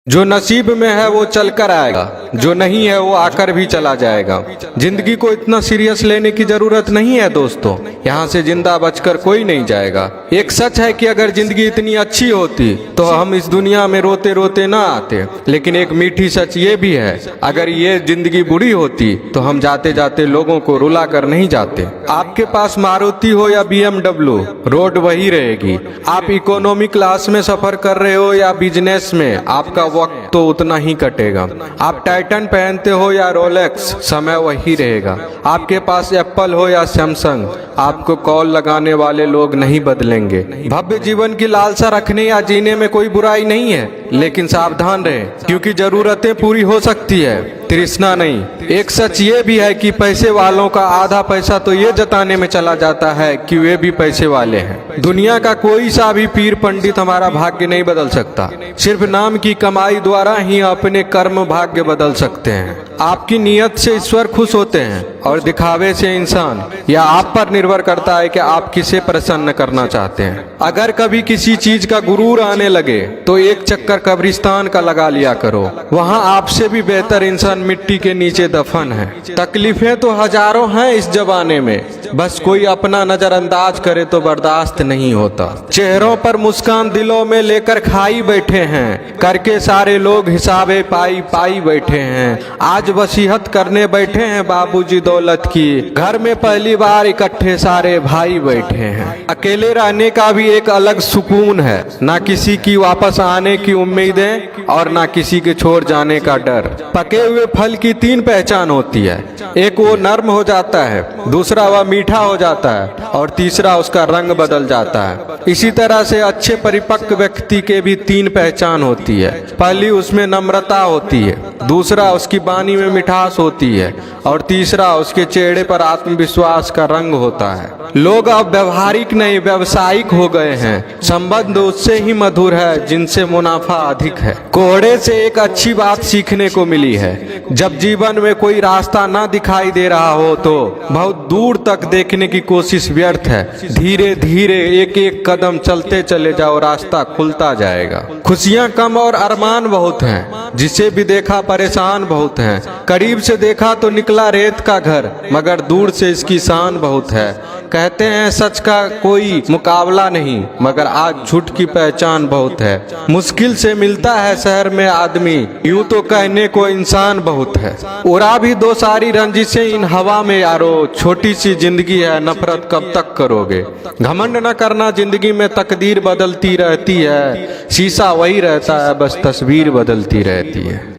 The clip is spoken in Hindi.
जो नसीब में है वो चल कर आएगा, जो नहीं है वो आकर भी चला जाएगा। जिंदगी को इतना सीरियस लेने की जरूरत नहीं है दोस्तों, यहाँ से जिंदा बचकर कोई नहीं जाएगा। एक सच है कि अगर जिंदगी इतनी अच्छी होती तो हम इस दुनिया में रोते रोते ना आते, लेकिन एक मीठी सच ये भी है, अगर ये जिंदगी बुरी होती तो हम जाते जाते लोगों को रुला कर नहीं जाते। आपके पास मारुति हो या BMW, रोड वही रहेगी। आप इकोनॉमी क्लास में सफर कर रहे हो या बिजनेस में, आपका वक्त तो उतना ही कटेगा। आप टाइटन पहनते हो या रोलेक्स, समय वही रहेगा। आपके पास एप्पल हो या सैमसंग, आपको कॉल लगाने वाले लोग नहीं बदलेंगे। भव्य जीवन की लालसा रखने या जीने में कोई बुराई नहीं है, लेकिन सावधान रहे क्योंकि जरूरतें पूरी हो सकती है, तृष्णा नहीं। एक सच ये भी है कि पैसे वालों का आधा पैसा तो ये जताने में चला जाता है कि वे भी पैसे वाले हैं। दुनिया का कोई सा भी पीर पंडित हमारा भाग्य नहीं बदल सकता, सिर्फ नाम की कमाई द्वारा ही अपने कर्म भाग्य बदल सकते हैं। आपकी नीयत से ईश्वर खुश होते हैं और दिखावे से इंसान। यह आप पर निर्भर करता है कि आप किसे प्रसन्न करना चाहते हैं। अगर कभी किसी चीज का गुरूर आने लगे तो एक चक्कर कब्रिस्तान का लगा लिया करो, वहाँ आपसे भी बेहतर इंसान मिट्टी के नीचे दफन है। तकलीफें तो हजारों हैं इस जमाने में, बस कोई अपना नजरअंदाज करे तो बर्दाश्त नहीं होता। चेहरों पर मुस्कान दिलों में लेकर खाई बैठे हैं, करके सारे लोग हिसाबे पाई पाई बैठे हैं। आज वसीयत करने बैठे हैं बाबूजी दौलत की, घर में पहली बार इकट्ठे सारे भाई बैठे हैं। अकेले रहने का भी एक अलग सुकून है, ना किसी की वापस आने की उम्मीदें और ना किसी के छोड़ जाने का डर। पके हुए फल की तीन पहचान होती है, एक वो नर्म हो जाता है, दूसरा वह मीठा हो जाता है और तीसरा उसका रंग बदल जाता है। इसी तरह से अच्छे परिपक्व व्यक्ति के भी तीन पहचान होती है। पहली उसमें नम्रता होती है, दूसरा उसकी वाणी में मिठास होती है और तीसरा उसके चेहरे पर आत्मविश्वास का रंग होता है। लोग अब व्यवहारिक नहीं व्यावसायिक हो गए हैं। संबंध उससे ही मधुर है जिनसे मुनाफा अधिक है। कोहड़े से एक अच्छी बात सीखने को मिली है, जब जीवन में कोई रास्ता ना दिखाई दे रहा हो तो बहुत दूर तक देखने की कोशिश व्यर्थ है। धीरे धीरे एक एक कदम चलते चले जाओ, रास्ता खुलता जाएगा। खुशियां कम और अरमान बहुत हैं, जिसे भी देखा परेशान बहुत हैं। करीब से देखा तो निकला रेत का घर, मगर दूर से इसकी शान बहुत है। कहते हैं सच का कोई मुकाबला नहीं, मगर आज झूठ की पहचान बहुत है। मुश्किल से मिलता है शहर में आदमी, यूं तो कहने को इंसान बहुत है। उड़ा भी दो सारी रंजिशें इन हवा में यारो, छोटी सी जिंदगी है नफरत कब तक करोगे। घमंड न करना, जिंदगी में तकदीर बदलती रहती है, शीशा वही रहता है बस तस्वीर बदलती रहती है।